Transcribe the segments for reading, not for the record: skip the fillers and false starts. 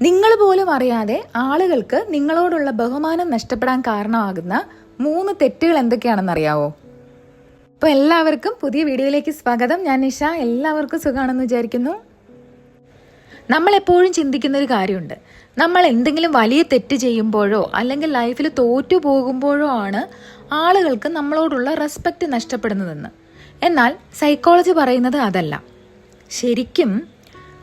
നിങ്ങൾ പോലും അറിയാതെ ആളുകൾക്ക് നിങ്ങളോടുള്ള ബഹുമാനം നഷ്ടപ്പെടാൻ കാരണമാകുന്ന 3 തെറ്റുകൾ എന്തൊക്കെയാണെന്നറിയാവോ? അപ്പോൾ എല്ലാവർക്കും പുതിയ വീഡിയോയിലേക്ക് സ്വാഗതം. ഞാൻ നിഷ. എല്ലാവർക്കും സുഖമാണെന്ന് വിചാരിക്കുന്നു. നമ്മളെപ്പോഴും ചിന്തിക്കുന്ന ഒരു കാര്യമുണ്ട്. നമ്മൾ എന്തെങ്കിലും വലിയ തെറ്റ് ചെയ്യുമ്പോഴോ അല്ലെങ്കിൽ ലൈഫിൽ തോറ്റു പോകുമ്പോഴോ ആണ് ആളുകൾക്ക് നമ്മളോടുള്ള റെസ്പെക്റ്റ് നഷ്ടപ്പെടുന്നതെന്ന്. എന്നാൽ സൈക്കോളജി പറയുന്നത് അതല്ല. ശരിക്കും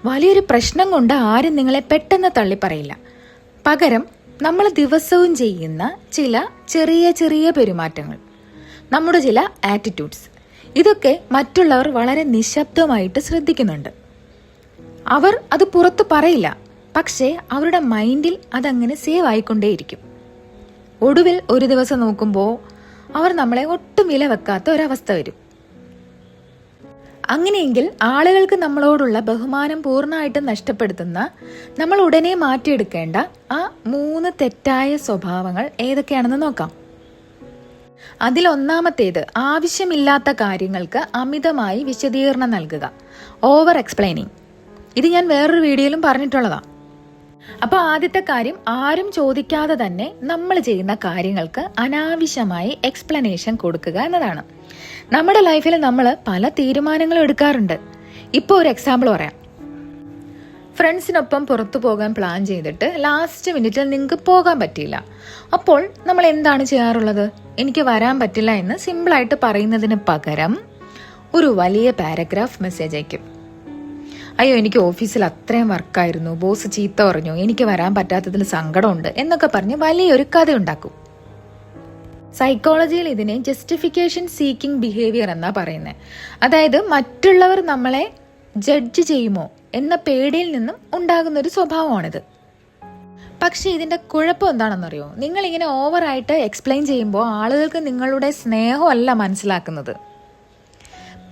വലിയൊരു പ്രശ്നം കൊണ്ട് ആരും നിങ്ങളെ പെട്ടെന്ന് തള്ളിപ്പറയില്ല. പകരം നമ്മൾ ദിവസവും ചെയ്യുന്ന ചില ചെറിയ ചെറിയ പെരുമാറ്റങ്ങൾ, നമ്മുടെ ചില ആറ്റിറ്റ്യൂഡ്സ്, ഇതൊക്കെ മറ്റുള്ളവർ വളരെ നിശബ്ദമായിട്ട് ശ്രദ്ധിക്കുന്നുണ്ട്. അവർ അത് പുറത്തു പറയില്ല, പക്ഷേ അവരുടെ മൈൻഡിൽ അതങ്ങനെ സേവ് ആയിക്കൊണ്ടേയിരിക്കും. ഒടുവിൽ ഒരു ദിവസം നോക്കുമ്പോൾ അവർ നമ്മളെ ഒട്ടും വില വെക്കാത്ത ഒരവസ്ഥ വരും. അങ്ങനെയെങ്കിൽ ആളുകൾക്ക് നമ്മളോടുള്ള ബഹുമാനം പൂർണ്ണമായിട്ടും നഷ്ടപ്പെടുത്തുന്ന, നമ്മൾ ഉടനെ മാറ്റിയെടുക്കേണ്ട ആ 3 തെറ്റായ സ്വഭാവങ്ങൾ ഏതൊക്കെയാണെന്ന് നോക്കാം. അതിലൊന്നാമത്തേത്, ആവശ്യമില്ലാത്ത കാര്യങ്ങൾക്ക് അമിതമായി വിശദീകരണം നൽകുക, ഓവർ എക്സ്പ്ലെയിനിങ്. ഇത് ഞാൻ വേറൊരു വീഡിയോയിലും പറഞ്ഞിട്ടുള്ളതാണ്. അപ്പോൾ ആദ്യത്തെ കാര്യം, ആരും ചോദിക്കാതെ തന്നെ നമ്മൾ ചെയ്യുന്ന കാര്യങ്ങൾക്ക് അനാവശ്യമായി എക്സ്പ്ലനേഷൻ കൊടുക്കുക എന്നതാണ്. നമ്മുടെ ലൈഫിൽ നമ്മൾ പല തീരുമാനങ്ങളും എടുക്കാറുണ്ട്. ഇപ്പോൾ ഒരു എക്സാമ്പിൾ പറയാം. ഫ്രണ്ട്സിനൊപ്പം പുറത്തു പോകാൻ പ്ലാൻ ചെയ്തിട്ട് ലാസ്റ്റ് മിനിറ്റിൽ നിങ്ങൾക്ക് പോകാൻ പറ്റിയില്ല. അപ്പോൾ നമ്മൾ എന്താണ് ചെയ്യാറുള്ളത്? എനിക്ക് വരാൻ പറ്റില്ല എന്ന് സിമ്പിളായിട്ട് പറയുന്നതിന് പകരം ഒരു വലിയ പാരഗ്രാഫ് മെസ്സേജ് അയക്കും. അയ്യോ, എനിക്ക് ഓഫീസിൽ അത്രയും വർക്കായിരുന്നു, ബോസ് ചീത്ത പറഞ്ഞു, എനിക്ക് വരാൻ പറ്റാത്തതിൽ സങ്കടമുണ്ട് എന്നൊക്കെ പറഞ്ഞ് വലിയൊരു കഥ ഉണ്ടാക്കും. സൈക്കോളജിയിൽ ഇതിനെ ജസ്റ്റിഫിക്കേഷൻ സീക്കിംഗ് ബിഹേവിയർ എന്നാ പറയുന്നത്. അതായത് മറ്റുള്ളവർ നമ്മളെ ജഡ്ജ് ചെയ്യുമോ എന്ന പേടിയിൽ നിന്നും ഉണ്ടാകുന്ന ഒരു സ്വഭാവമാണിത്. പക്ഷെ ഇതിന്റെ കുഴപ്പം എന്താണെന്നറിയോ? നിങ്ങൾ ഇങ്ങനെ ഓവറായിട്ട് എക്സ്പ്ലെയിൻ ചെയ്യുമ്പോൾ ആളുകൾക്ക് നിങ്ങളുടെ സ്നേഹമല്ല മനസ്സിലാക്കുന്നത്,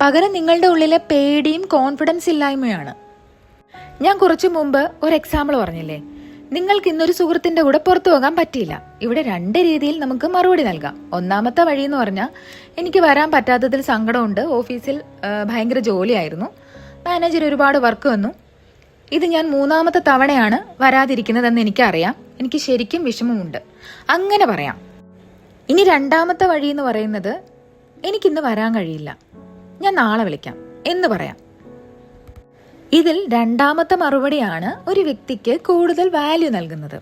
പകരം നിങ്ങളുടെ ഉള്ളിലെ പേടിയും കോൺഫിഡൻസ് ഇല്ലായ്മയാണ്. ഞാൻ കുറച്ചു മുമ്പ് ഒരു എക്സാമ്പിൾ പറഞ്ഞില്ലേ, നിങ്ങൾക്ക് ഇന്നൊരു സുഹൃത്തിന്റെ കൂടെ പുറത്തു പോകാൻ പറ്റിയില്ല. ഇവിടെ 2 രീതിയിൽ നമുക്ക് മറുപടി നൽകാം. ഒന്നാമത്തെ വഴി എന്ന് പറഞ്ഞാൽ, എനിക്ക് വരാൻ പറ്റാത്തതിൽ സങ്കടമുണ്ട്, ഓഫീസിൽ ഭയങ്കര ജോലിയായിരുന്നു, മാനേജർ ഒരുപാട് വർക്ക് വന്നു, ഇത് ഞാൻ 3ാമത്തെ തവണയാണ് വരാതിരിക്കുന്നതെന്ന് എനിക്കറിയാം, എനിക്ക് ശരിക്കും വിഷമമുണ്ട്, അങ്ങനെ പറയാം. ഇനി 2ാമത്തെ വഴി എന്ന് പറയുന്നത്, എനിക്കിന്ന് വരാൻ കഴിയില്ല, ഞാൻ നാളെ വിളിക്കാം എന്ന് പറയാം. ഇതിൽ 2ാമത്തെ മറുപടിയാണ് ഒരു വ്യക്തിക്ക് കൂടുതൽ വാല്യൂ നൽകുന്നത്.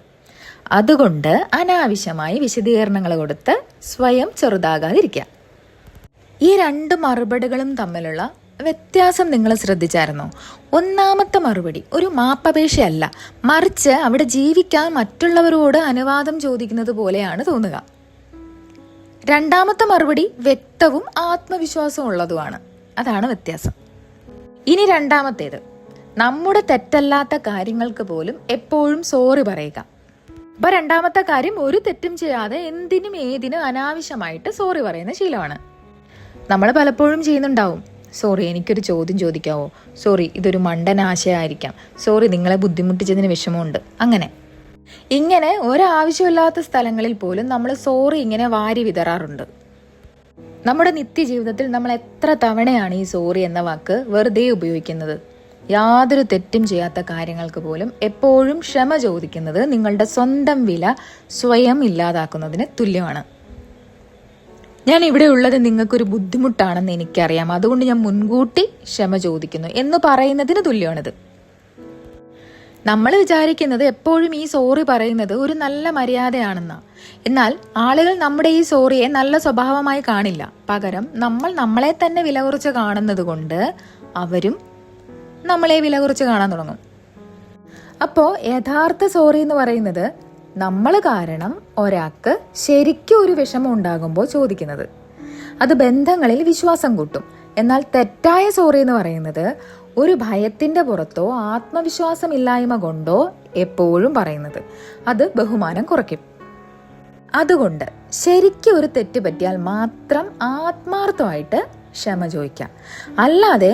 അതുകൊണ്ട് അനാവശ്യമായി വിശദീകരണങ്ങൾ കൊടുത്ത് സ്വയം ചെറുതാകാതിരിക്കുക. ഈ 2 മറുപടികളും തമ്മിലുള്ള വ്യത്യാസം നിങ്ങൾ ശ്രദ്ധിച്ചായിരുന്നോ? 1ാമത്തെ മറുപടി ഒരു മാപ്പപേക്ഷയല്ല, മറിച്ച് അവിടെ ജീവിക്കാൻ മറ്റുള്ളവരോട് അനുവാദം ചോദിക്കുന്നത് പോലെയാണ് തോന്നുക. 2ാമത്തെ മറുപടി വ്യക്തവും ആത്മവിശ്വാസവും ഉള്ളതുമാണ്. അതാണ് വ്യത്യാസം. ഇനി 2ാമത്തേത്, നമ്മുടെ തെറ്റല്ലാത്ത കാര്യങ്ങൾക്ക് പോലും എപ്പോഴും സോറി പറയുക. അപ്പൊ 2ാമത്തെ കാര്യം, ഒരു തെറ്റും ചെയ്യാതെ എന്തിനും ഏതിനും അനാവശ്യമായിട്ട് സോറി പറയുന്ന ശീലമാണ്. നമ്മൾ പലപ്പോഴും ചെയ്യുന്നുണ്ടാവും. സോറി, എനിക്കൊരു ചോദ്യം ചോദിക്കാവോ? സോറി, ഇതൊരു മണ്ടൻ ആശയമായിരിക്കാം. സോറി, നിങ്ങളെ ബുദ്ധിമുട്ടിച്ചതിന് വിഷമമുണ്ട്. ഇങ്ങനെ ഒരാവശ്യമില്ലാത്ത സ്ഥലങ്ങളിൽ പോലും നമ്മൾ സോറി ഇങ്ങനെ വാരി വിതറാറുണ്ട്. നമ്മുടെ നിത്യജീവിതത്തിൽ നമ്മൾ എത്ര തവണയാണ് ഈ സോറി എന്ന വാക്ക് വെറുതെ ഉപയോഗിക്കുന്നത്? യാതൊരു തെറ്റും ചെയ്യാത്ത കാര്യങ്ങൾക്ക് പോലും എപ്പോഴും ക്ഷമ ചോദിക്കുന്നത് നിങ്ങളുടെ സ്വന്തം വില സ്വയം ഇല്ലാതാക്കുന്നതിന് തുല്യമാണ്. ഞാൻ ഇവിടെ ഉള്ളത് നിങ്ങൾക്കൊരു ബുദ്ധിമുട്ടാണെന്ന് എനിക്കറിയാം, അതുകൊണ്ട് ഞാൻ മുൻകൂട്ടി ക്ഷമ ചോദിക്കുന്നു എന്ന് പറയുന്നതിന് തുല്യമാണിത്. നമ്മൾ വിചാരിക്കുന്നത് എപ്പോഴും ഈ സോറി പറയുന്നത് ഒരു നല്ല മര്യാദയാണെന്നാ. എന്നാൽ ആളുകൾ നമ്മുടെ ഈ സോറിയെ നല്ല സ്വഭാവമായി കാണില്ല. പകരം നമ്മൾ നമ്മളെ തന്നെ വില കുറച്ച് കാണുന്നത് കൊണ്ട് അവരും നമ്മളെ വില കുറച്ച് കാണാൻ തുടങ്ങും. അപ്പോൾ യഥാർത്ഥ സോറി എന്ന് പറയുന്നത് നമ്മൾ കാരണം ഒരാൾക്ക് ശരിക്കും ഒരു വിഷമം ഉണ്ടാകുമ്പോൾ ചോദിക്കുന്നത്. അത് ബന്ധങ്ങളിൽ വിശ്വാസം കൂട്ടും. എന്നാൽ തെറ്റായ സോറി എന്ന് പറയുന്നത് ഒരു ഭയത്തിന്റെ പുറത്തോ ആത്മവിശ്വാസമില്ലായ്മ കൊണ്ടോ എപ്പോഴും പറയുന്നത്. അത് ബഹുമാനം കുറയ്ക്കും. അതുകൊണ്ട് ശരിക്കും ഒരു തെറ്റ് പറ്റിയാൽ മാത്രം ആത്മാർത്ഥമായിട്ട് ക്ഷമ ചോദിക്കാം, അല്ലാതെ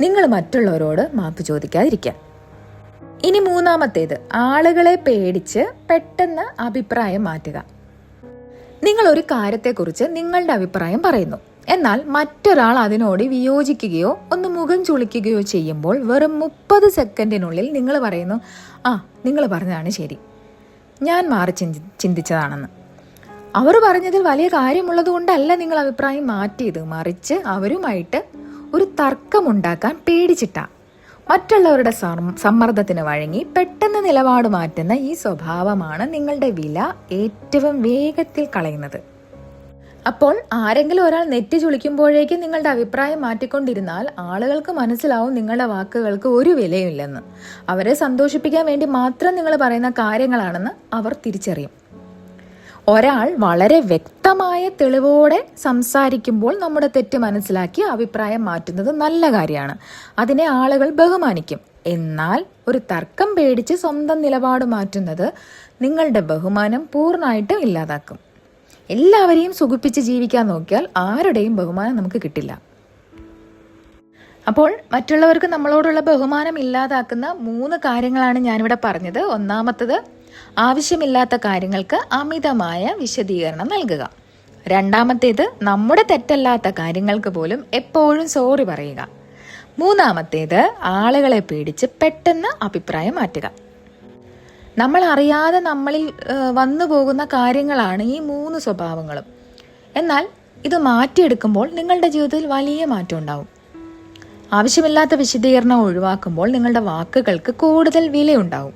നിങ്ങൾ മറ്റുള്ളവരോട് മാപ്പ് ചോദിക്കാതിരിക്കുക. ഇനി 3ാമത്തേത്, ആളുകളെ പേടിച്ച് പെട്ടെന്ന് അഭിപ്രായം മാറ്റുക. നിങ്ങൾ ഒരു കാര്യത്തെക്കുറിച്ച് നിങ്ങളുടെ അഭിപ്രായം പറയുന്നു, എന്നാൽ മറ്റൊരാൾ അതിനോട് വിയോജിക്കുകയോ ഒന്ന് മുഖം ചുളിക്കുകയോ ചെയ്യുമ്പോൾ വെറും 30 സെക്കൻഡിനുള്ളിൽ നിങ്ങൾ പറയുന്നു, നിങ്ങൾ പറഞ്ഞതാണ് ശരി, ഞാൻ മാറി ചിന്തിച്ചതാണെന്ന്. അവർ പറഞ്ഞതിൽ വലിയ കാര്യമുള്ളത് കൊണ്ടല്ല നിങ്ങൾ അഭിപ്രായം മാറ്റിയത്, മറിച്ച് അവരുമായിട്ട് ഒരു തർക്കമുണ്ടാക്കാൻ പേടിച്ചിട്ടാ. മറ്റുള്ളവരുടെ സമ്മർദ്ദത്തിന് വഴങ്ങി പെട്ടെന്ന് നിലപാട് മാറ്റുന്ന ഈ സ്വഭാവമാണ് നിങ്ങളുടെ വില ഏറ്റവും വേഗത്തിൽ കളയുന്നത്. അപ്പോൾ ആരെങ്കിലും ഒരാൾ നെറ്റി ചുളിക്കുമ്പോഴേക്കും നിങ്ങളുടെ അഭിപ്രായം മാറ്റിക്കൊണ്ടിരുന്നാൽ ആളുകൾക്ക് മനസ്സിലാവും നിങ്ങളുടെ വാക്കുകൾക്ക് ഒരു വിലയുമില്ലെന്ന്. അവരെ സന്തോഷിപ്പിക്കാൻ വേണ്ടി മാത്രം നിങ്ങൾ പറയുന്ന കാര്യങ്ങളാണെന്ന് അവർ തിരിച്ചറിയും. ഒരാൾ വളരെ വ്യക്തമായ തെളിവോടെ സംസാരിക്കുമ്പോൾ നമ്മുടെ തെറ്റ് മനസ്സിലാക്കി അഭിപ്രായം മാറ്റുന്നത് നല്ല കാര്യമാണ്. അതിനെ ആളുകൾ ബഹുമാനിക്കും. എന്നാൽ ഒരു തർക്കം പേടിച്ച് സ്വന്തം നിലപാട് മാറ്റുന്നത് നിങ്ങളുടെ ബഹുമാനം പൂർണ്ണമായിട്ടും ഇല്ലാതാക്കും. എല്ലാവരെയും സുഖിപ്പിച്ച് ജീവിക്കാൻ നോക്കിയാൽ ആരുടെയും ബഹുമാനം നമുക്ക് കിട്ടില്ല. അപ്പോൾ മറ്റുള്ളവർക്ക് നമ്മളോടുള്ള ബഹുമാനം ഇല്ലാതാക്കുന്ന 3 കാര്യങ്ങളാണ് ഞാനിവിടെ പറഞ്ഞത്. ഒന്നാമത്തത്, ആവശ്യമില്ലാത്ത കാര്യങ്ങൾക്ക് അമിതമായ വിശദീകരണം നൽകുക. രണ്ടാമത്തേത്, നമ്മുടെ തെറ്റല്ലാത്ത കാര്യങ്ങൾക്ക് പോലും എപ്പോഴും സോറി പറയുക. മൂന്നാമത്തേത്, ആളുകളെ പേടിച്ച് പെട്ടെന്ന് അഭിപ്രായം മാറ്റുക. നമ്മൾ അറിയാതെ നമ്മളിൽ വന്നു പോകുന്ന കാര്യങ്ങളാണ് ഈ 3 സ്വഭാവങ്ങളും. എന്നാൽ ഇത് മാറ്റിയെടുക്കുമ്പോൾ നിങ്ങളുടെ ജീവിതത്തിൽ വലിയ മാറ്റം ഉണ്ടാവും. ആവശ്യമില്ലാത്ത വിശദീകരണം ഒഴിവാക്കുമ്പോൾ നിങ്ങളുടെ വാക്കുകൾക്ക് കൂടുതൽ വിലയുണ്ടാവും.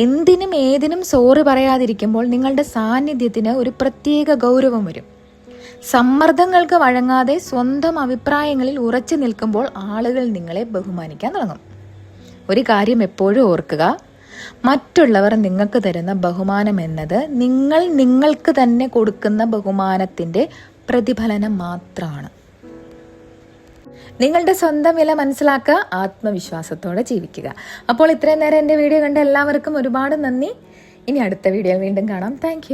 എന്തിനും ഏതിനും സോറി പറയാതിരിക്കുമ്പോൾ നിങ്ങളുടെ സാന്നിധ്യത്തിന് ഒരു പ്രത്യേക ഗൗരവം വരും. സമ്മർദ്ദങ്ങൾക്ക് വഴങ്ങാതെ സ്വന്തം അഭിപ്രായങ്ങളിൽ ഉറച്ചു നിൽക്കുമ്പോൾ ആളുകൾ നിങ്ങളെ ബഹുമാനിക്കാൻ തുടങ്ങും. ഒരു കാര്യം എപ്പോഴും ഓർക്കുക, മറ്റുള്ളവർ നിങ്ങൾക്ക് തരുന്ന ബഹുമാനം എന്നത് നിങ്ങൾ നിങ്ങൾക്ക് തന്നെ കൊടുക്കുന്ന ബഹുമാനത്തിന്റെ പ്രതിഫലനം മാത്രമാണ്. നിങ്ങളുടെ സ്വന്തം വില മനസ്സിലാക്കുക, ആത്മവിശ്വാസത്തോടെ ജീവിക്കുക. അപ്പോൾ ഇത്രയും നേരം എൻ്റെ വീഡിയോ കണ്ട എല്ലാവർക്കും ഒരുപാട് നന്ദി. ഇനി അടുത്ത വീഡിയോയിൽ വീണ്ടും കാണാം. താങ്ക്